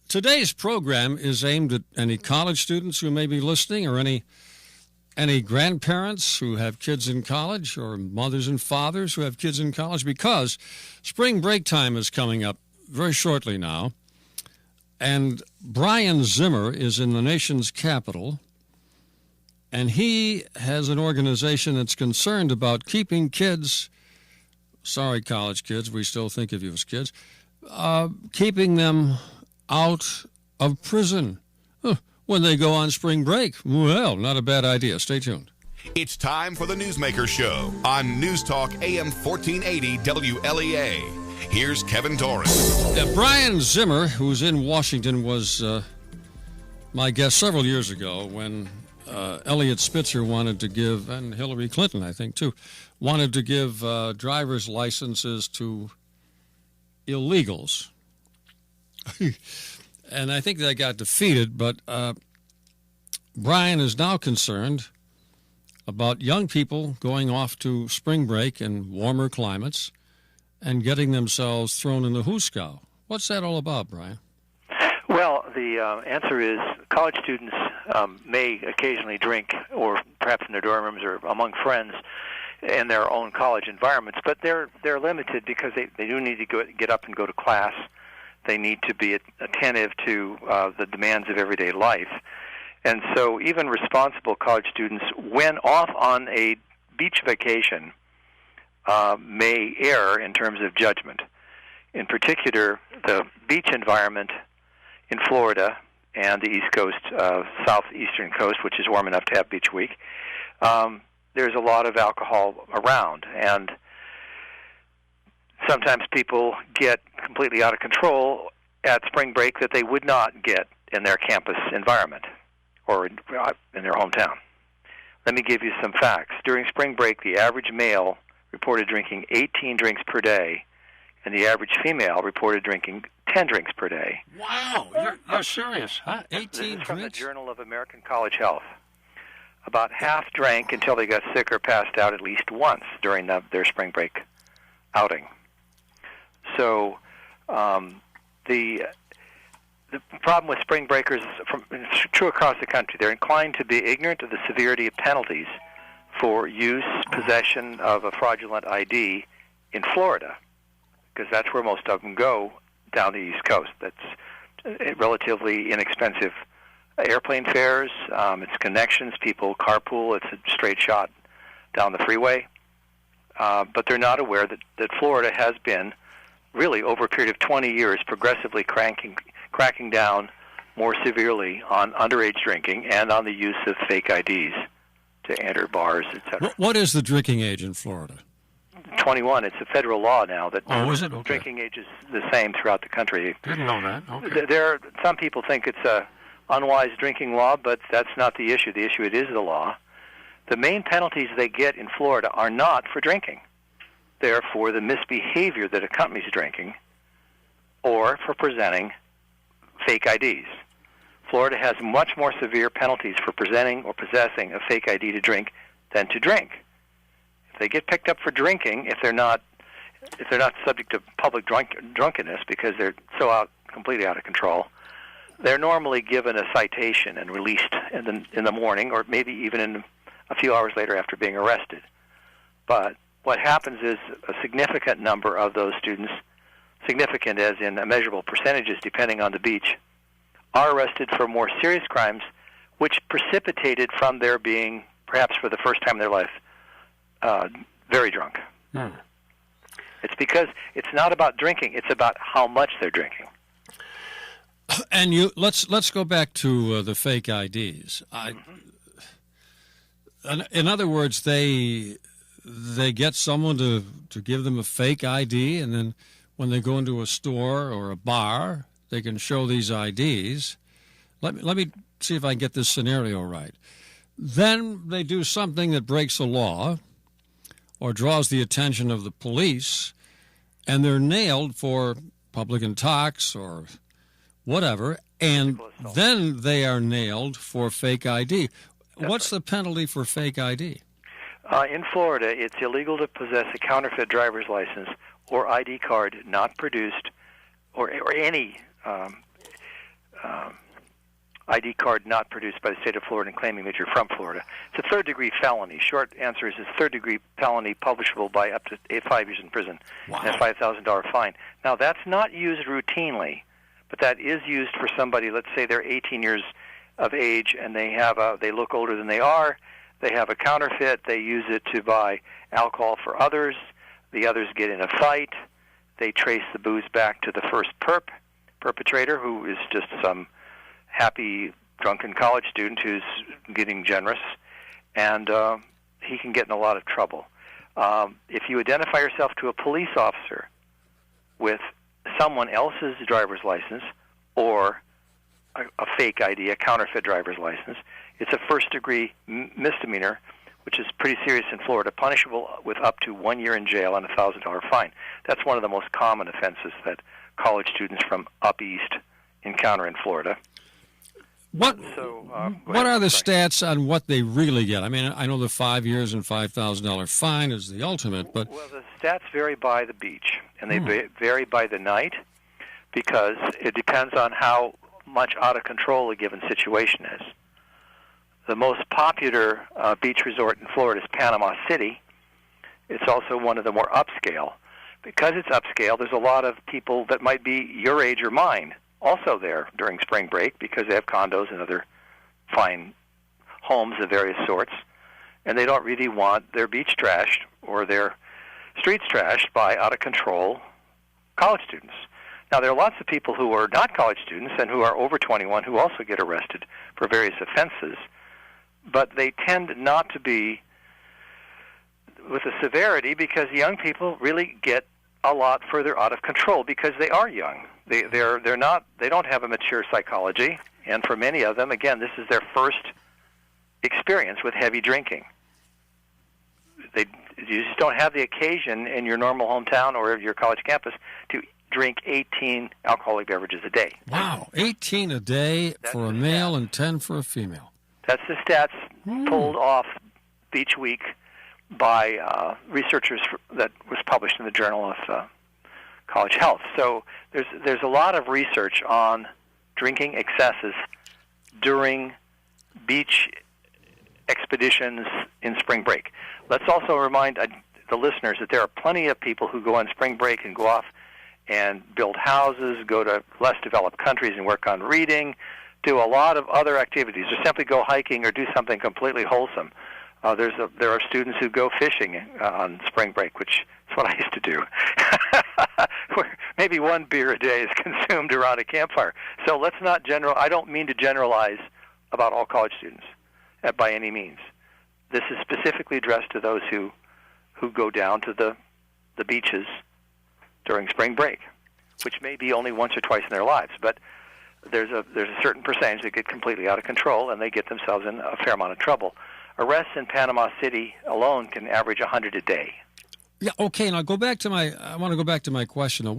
Today's program is aimed at any college students who may be listening, or any grandparents who have kids in college, or mothers and fathers who have kids in college, because spring break time is coming up very shortly now. And Brian Zimmer is in the nation's capital, and he has an organization that's concerned about keeping kids, sorry college kids, we still think of you as kids, keeping them out of prison when they go on spring break. Well, not a bad idea. Stay tuned. It's time for the Newsmaker Show on News Talk AM 1480 WLEA. Here's Kevin Torres. Brian Zimmer, who's in Washington, was my guest several years ago when Eliot Spitzer wanted to give, and Hillary Clinton, I think, too, wanted to give driver's licenses to illegals. And I think they got defeated, but Brian is now concerned about young people going off to spring break in warmer climates and getting themselves thrown in the hoosegow. What's that all about, Brian? Well, the answer is college students may occasionally drink, or perhaps in their dorm rooms or among friends in their own college environments, but they're limited because they do need to get up and go to class. They need to be attentive to the demands of everyday life. And so even responsible college students, when off on a beach vacation, may err in terms of judgment. In particular, the beach environment in Florida and the East Coast, southeastern coast, which is warm enough to have beach week, there's a lot of alcohol around. And sometimes people get completely out of control at spring break that they would not get in their campus environment or in their hometown. Let me give you some facts. During spring break, the average male reported drinking 18 drinks per day, and the average female reported drinking 10 drinks per day. Wow, you're serious, huh? 18 this is drinks? From the Journal of American College Health. About half drank until they got sick or passed out at least once during their spring break outing. So the problem with spring breakers, it's true across the country, they're inclined to be ignorant of the severity of penalties for use, possession of a fraudulent ID in Florida, because that's where most of them go down the East Coast. That's relatively inexpensive airplane fares, it's connections, people carpool, it's a straight shot down the freeway. But they're not aware that Florida has been, really over a period of 20 years, progressively cracking down more severely on underage drinking and on the use of fake IDs to enter bars, etc. What is the drinking age in Florida? 21. It's a federal law now that is it? Okay. Drinking age is the same throughout the country. Didn't know that. Okay. Some people think it's a unwise drinking law, but that's not the issue. The issue, it is the law. The main penalties they get in Florida are not for drinking. They're for the misbehavior that accompanies drinking or for presenting fake IDs. Florida has much more severe penalties for presenting or possessing a fake ID to drink than to drink. If they get picked up for drinking, if they're not subject to public drunkenness because they're so completely out of control, they're normally given a citation and released in the morning, or maybe even in a few hours later after being arrested. But what happens is a significant number of those students, significant as in measurable percentages depending on the beach, are arrested for more serious crimes, which precipitated from their being, perhaps for the first time in their life, very drunk. It's because it's not about drinking; it's about how much they're drinking. And let's go back to the fake IDs. In other words, they get someone to give them a fake ID, and then when they go into a store or a bar, they can show these IDs. Let me see if I can get this scenario right. Then they do something that breaks the law or draws the attention of the police, and they're nailed for public intox or whatever, and then they are nailed for fake ID. What's the penalty for fake ID? In Florida, it's illegal to possess a counterfeit driver's license or ID card not produced, or any ID card not produced by the state of Florida and claiming that you're from Florida. It's a third-degree felony. Short answer is it's a third-degree felony punishable by up to 5 years in prison and a $5,000 fine. Now, that's not used routinely, but that is used for somebody, let's say they're 18 years of age and they look older than they are, they have a counterfeit, they use it to buy alcohol for others, the others get in a fight, they trace the booze back to the first perpetrator, who is just some happy, drunken college student who's getting generous, and he can get in a lot of trouble. If you identify yourself to a police officer with someone else's driver's license or a fake ID, a counterfeit driver's license, it's a first-degree misdemeanor, which is pretty serious in Florida, punishable with up to 1 year in jail and a $1,000 fine. That's one of the most common offenses that college students from up east encounter in Florida. What are the stats on what they really get? I mean, I know the 5 years and $5,000 fine is the ultimate, but... Well, the stats vary by the beach, and they vary by the night, because it depends on how much out of control a given situation is. The most popular beach resort in Florida is Panama City. It's also one of the more upscale. Because it's upscale, there's a lot of people that might be your age or mine also there during spring break, because they have condos and other fine homes of various sorts, and they don't really want their beach trashed or their streets trashed by out-of-control college students. Now, there are lots of people who are not college students and who are over 21 who also get arrested for various offenses, but they tend not to be with the severity, because young people really get a lot further out of control because they are young. They don't have a mature psychology, and for many of them, again, this is their first experience with heavy drinking. You just don't have the occasion in your normal hometown or your college campus to drink 18 alcoholic beverages a day. Wow, 18 a day for a male and 10 for a female. That's the stats pulled off Beach Week by researchers that was published in the Journal of College Health. So there's a lot of research on drinking excesses during beach expeditions in spring break. Let's also remind the listeners that there are plenty of people who go on spring break and go off and build houses, go to less developed countries and work on reading, do a lot of other activities, or simply go hiking or do something completely wholesome. There are students who go fishing on spring break, which is what I used to do. Where maybe one beer a day is consumed around a campfire. So let's not I don't mean to generalize about all college students by any means. This is specifically addressed to those who go down to the beaches during spring break, which may be only once or twice in their lives, but there's a certain percentage that get completely out of control, and they get themselves in a fair amount of trouble. Arrests in Panama City alone can average 100 a day. Yeah. Okay. Now I want to go back to my question. Now,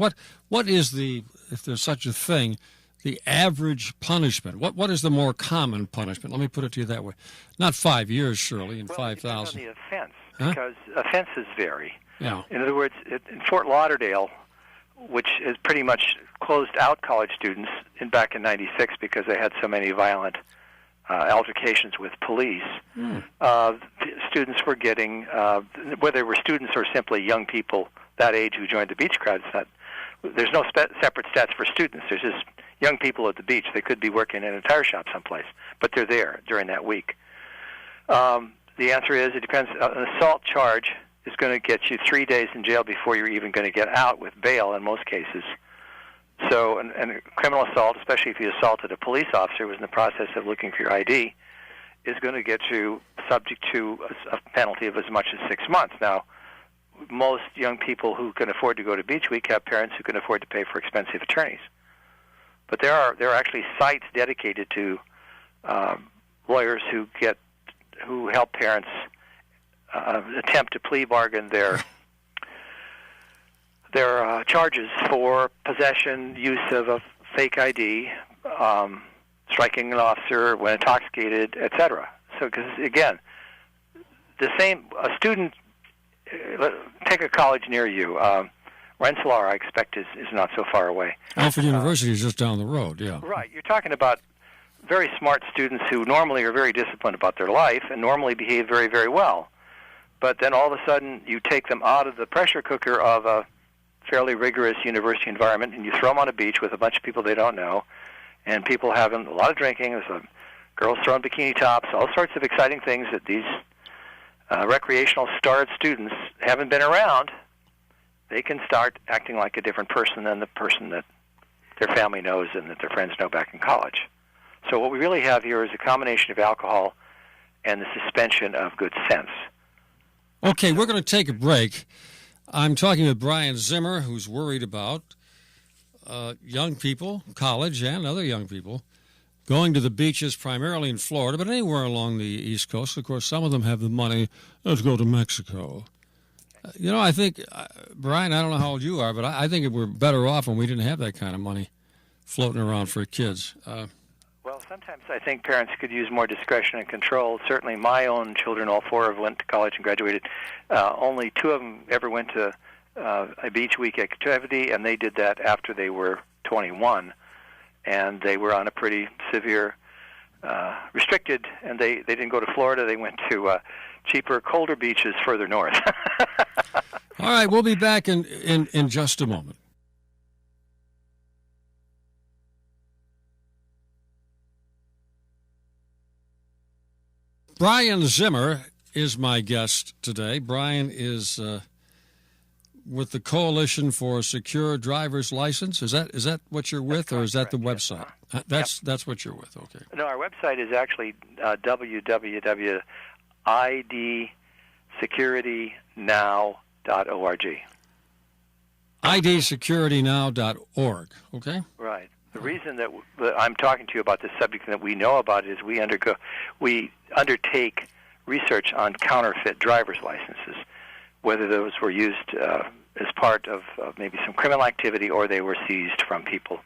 what is if there's such a thing, the average punishment? What is the more common punishment? Let me put it to you that way. Not 5 years, surely, and 5,000. It depends on the offense, because offenses vary. Yeah. In other words, in Fort Lauderdale, which is pretty much closed out college students back in '96 because they had so many violent altercations with police, students were getting, whether they were students or simply young people that age who joined the beach crowd, there's no separate stats for students. There's just young people at the beach. They could be working in a tire shop someplace, but they're there during that week. The answer is it depends. An assault charge is going to get you 3 days in jail before you're even going to get out with bail in most cases. So, and criminal assault, especially if you assaulted a police officer who was in the process of looking for your ID, is going to get you subject to a penalty of as much as 6 months. Now, most young people who can afford to go to Beach Week have parents who can afford to pay for expensive attorneys. But there are actually sites dedicated to lawyers who help parents attempt to plea bargain their charges for possession, use of a fake ID, striking an officer when intoxicated, etc. So, because again, a student, take a college near you. Rensselaer, I expect, is not so far away. Alfred University is just down the road, yeah. Right. You're talking about very smart students who normally are very disciplined about their life and normally behave very, very well. But then all of a sudden you take them out of the pressure cooker of a fairly rigorous university environment and you throw them on a beach with a bunch of people they don't know, and people having a lot of drinking. There's girls throwing bikini tops, all sorts of exciting things that these recreational starved students haven't been around. They can start acting like a different person than the person that their family knows and that their friends know back in college. So what we really have here is a combination of alcohol and the suspension of good sense. Okay, we're going to take a break. I'm talking with Brian Zimmer, who's worried about young people, college and other young people, going to the beaches primarily in Florida, but anywhere along the East Coast. Of course, some of them have the money. Let's go to Mexico. I think, Brian, I don't know how old you are, but I think we're better off when we didn't have that kind of money floating around for kids. Well, sometimes I think parents could use more discretion and control. Certainly my own children, all four of them, went to college and graduated. Only two of them ever went to a beach week activity, and they did that after they were 21. And they were on a pretty severe restricted, and they didn't go to Florida. They went to cheaper, colder beaches further north. All right, we'll be back in just a moment. Brian Zimmer is my guest today. Brian is with the Coalition for a Secure Driver's License. Is that what you're with, or is that the website? Yes. That's what you're with. Okay. No, our website is actually www.idsecuritynow.org. idsecuritynow.org. Okay. Right. The reason that I'm talking to you about this subject and that we know about it is we undertake research on counterfeit driver's licenses, whether those were used as part of maybe some criminal activity or they were seized from people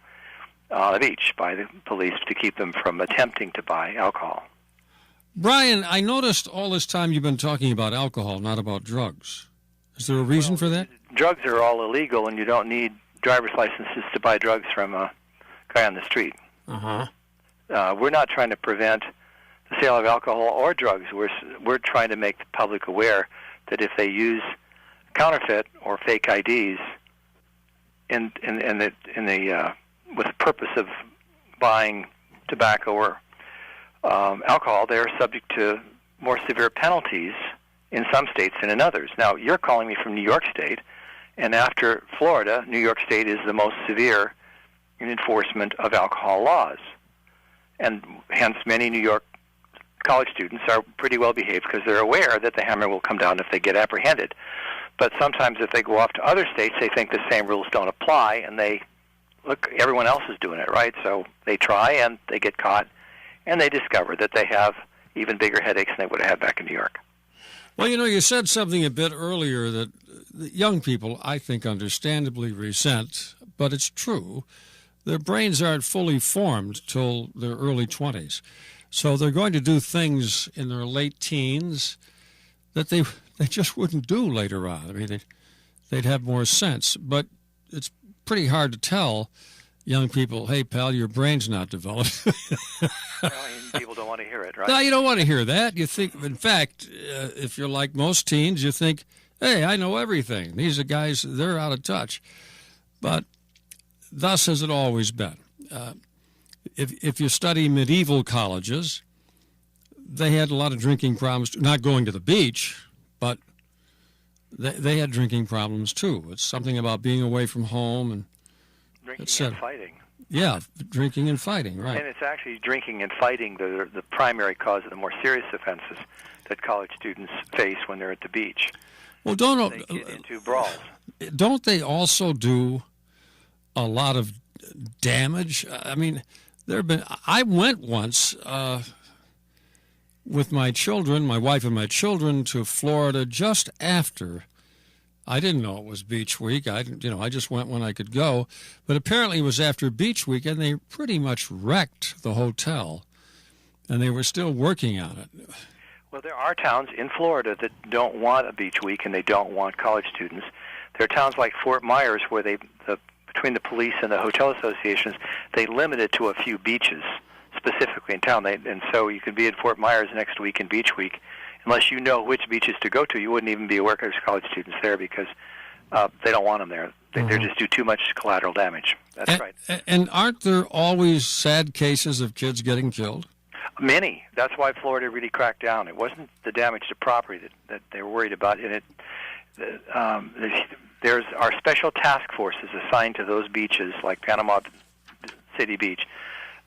on the beach by the police to keep them from attempting to buy alcohol. Brian, I noticed all this time you've been talking about alcohol, not about drugs. Is there a reason for that? Drugs are all illegal, and you don't need driver's licenses to buy drugs from a guy on the street. Uh-huh. We're not trying to prevent the sale of alcohol or drugs. We're trying to make the public aware that if they use counterfeit or fake IDs with the purpose of buying tobacco or alcohol, they are subject to more severe penalties in some states than in others. Now, you're calling me from New York State, and after Florida, New York State is the most severe in enforcement of alcohol laws. And hence, many New York college students are pretty well behaved because they're aware that the hammer will come down if they get apprehended. But sometimes if they go off to other states, they think the same rules don't apply, and they look, everyone else is doing it, right? So they try, and they get caught, and they discover that they have even bigger headaches than they would have had back in New York. Well, you said something a bit earlier that young people, I think, understandably resent, but it's true. Their brains aren't fully formed till their early 20s. So they're going to do things in their late teens that they just wouldn't do later on. I mean, they'd have more sense. But it's pretty hard to tell young people, hey, pal, your brain's not developed. People don't want to hear it, right? No, you don't want to hear that. You think, in fact, if you're like most teens, you think, hey, I know everything. These are guys, they're out of touch. But thus has it always been. If you study medieval colleges, they had a lot of drinking problems, not going to the beach, but they had drinking problems too. It's something about being away from home and drinking and fighting. Yeah, drinking and fighting, right. And it's actually drinking and fighting the primary cause of the more serious offenses that college students face when they're at the beach. Well, they get into brawls. Don't they also do a lot of damage? I mean, I went once with my children, my wife and my children, to Florida just after. I didn't know it was Beach Week. I just went when I could go. But apparently it was after Beach Week, and they pretty much wrecked the hotel, and they were still working on it. Well, there are towns in Florida that don't want a Beach Week, and they don't want college students. There are towns like Fort Myers where between the police and the hotel associations, they limit it to a few beaches, specifically in town. And so you could be at Fort Myers next week in Beach Week. Unless you know which beaches to go to, you wouldn't even be aware there's college students there because they don't want them there. They just do too much collateral damage. That's right. And aren't there always sad cases of kids getting killed? Many. That's why Florida really cracked down. It wasn't the damage to property that they were worried about. And there's our special task forces assigned to those beaches, like Panama City Beach,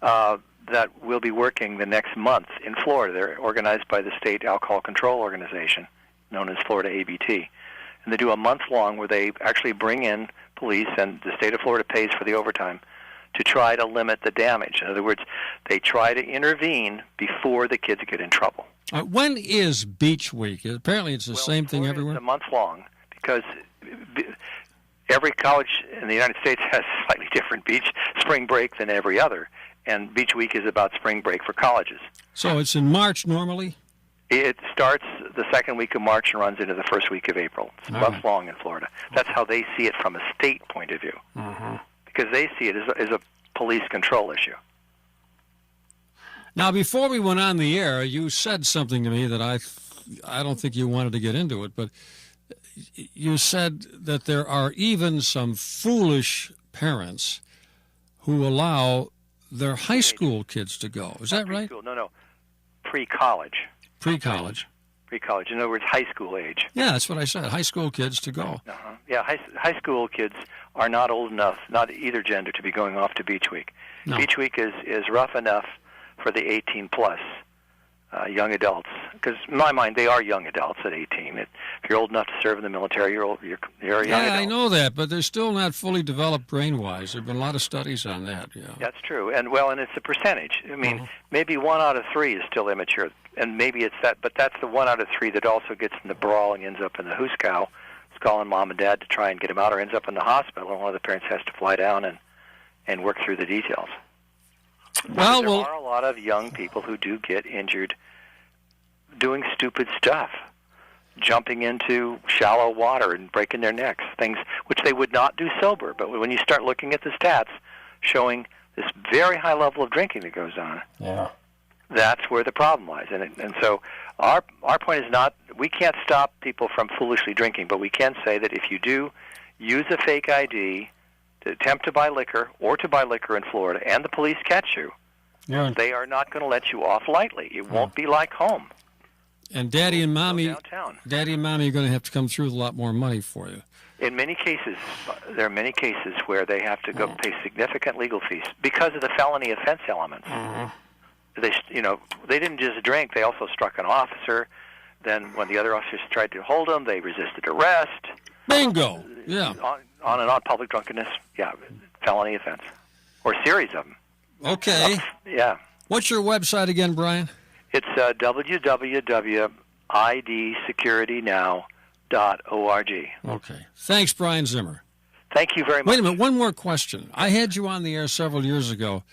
that will be working the next month in Florida. They're organized by the State Alcohol Control Organization, known as Florida ABT. And they do a month-long where they actually bring in police, and the state of Florida pays for the overtime, to try to limit the damage. In other words, they try to intervene before the kids get in trouble. When is Beach Week? Apparently it's the same thing everywhere? It's a month-long because every college in the United States has a slightly different beach spring break than every other. And Beach Week is about spring break for colleges. So it's in March normally? It starts the second week of March and runs into the first week of April. It's a month long in Florida. That's how they see it from a state point of view. Because they see it as a police control issue. Now, before we went on the air, you said something to me that I don't think you wanted to get into it, but you said that there are even some foolish parents who allow their high school kids to go. Is that right? No. Pre-college. Pre-college. Pre-college. In other words, high school age. Yeah, that's what I said. High school kids to go. Yeah, high school kids are not old enough, not either gender, to be going off to Beach Week. No. Beach Week is rough enough for the 18-plus young adults. Because in my mind, they are young adults at 18. If you're old enough to serve in the military, you're a young adult. Yeah, I know that, but they're still not fully developed brain-wise. There have been a lot of studies on that. Yeah. That's true. And it's a percentage. I mean, maybe 1 out of 3 is still immature. And maybe it's that, but that's the 1 out of 3 that also gets in the brawl and ends up in the hoosegow, calling mom and dad to try and get him out, or ends up in the hospital, and one of the parents has to fly down and work through the details. Well, there are a lot of young people who do get injured doing stupid stuff, jumping into shallow water and breaking their necks, things which they would not do sober. But when you start looking at the stats showing this very high level of drinking that goes on, that's where the problem lies. And so our point is not, we can't stop people from foolishly drinking, but we can say that if you do use a fake ID to attempt to buy liquor or to buy liquor in Florida and the police catch you, they are not going to let you off lightly. It won't be like home. And Daddy and Mommy are going to have to come through with a lot more money for you. In many cases, there are many cases where they have to go pay significant legal fees because of the felony offense elements. They didn't just drink; they also struck an officer. Then, when the other officers tried to hold them, they resisted arrest. Bingo! Yeah. On and on, public drunkenness. Yeah, felony offense, or series of them. Okay. Yeah. What's your website again, Brian? It's www.idsecuritynow.org. Okay. Thanks, Brian Zimmer. Thank you very much. Wait a minute, one more question. I had you on the air several years ago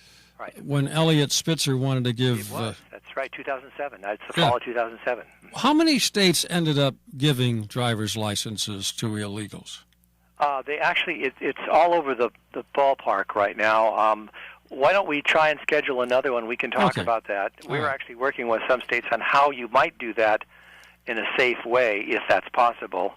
when Elliot Spitzer wanted to give... That's right, 2007. That's the fall of 2007. How many states ended up giving driver's licenses to illegals? They actually, it's all over the ballpark right now. Why don't we try and schedule another one? We can talk about that. We're actually working with some states on how you might do that in a safe way, if that's possible,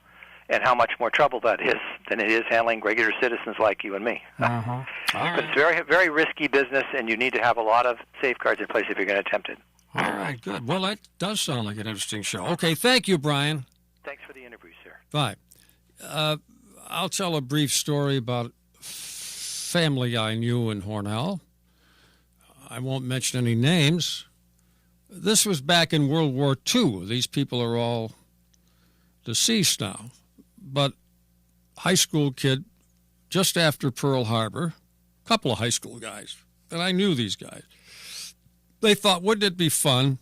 and how much more trouble that is than it is handling regular citizens like you and me. But it's very, very risky business, and you need to have a lot of safeguards in place if you're going to attempt it. All right, good. Well, that does sound like an interesting show. Okay, thank you, Brian. Thanks for the interview, sir. Bye. I'll tell a brief story about family I knew in Hornell. I won't mention any names. This was back in World War II. These people are all deceased now. But high school kid, just after Pearl Harbor, a couple of high school guys, and I knew these guys. They thought, wouldn't it be fun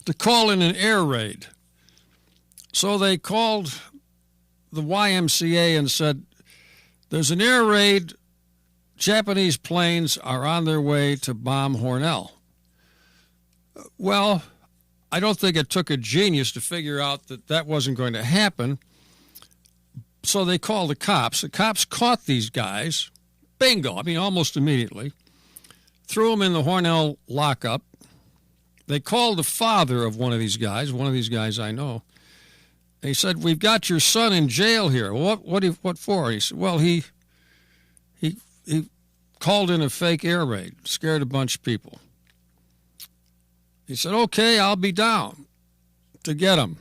to call in an air raid? So they called the YMCA and said, there's an air raid. Japanese planes are on their way to bomb Hornell. Well, I don't think it took a genius to figure out that that wasn't going to happen. So they called the cops. The cops caught these guys. Bingo. I mean, almost immediately. threw him in the Hornell lockup. They called the father of one of these guys I know. He said, "We've got your son in jail here." What for? He said, "Well, he called in a fake air raid, scared a bunch of people." He said, "Okay, I'll be down to get him."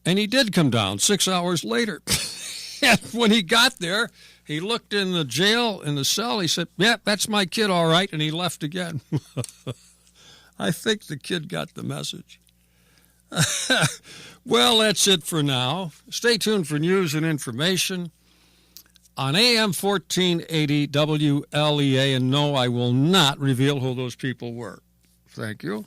And he did come down 6 hours later. And when he got there, he looked in the jail, in the cell. He said, "Yeah, that's my kid, all right." And he left again. I think the kid got the message. Well, that's it for now. Stay tuned for news and information on AM 1480 WLEA. And no, I will not reveal who those people were. Thank you.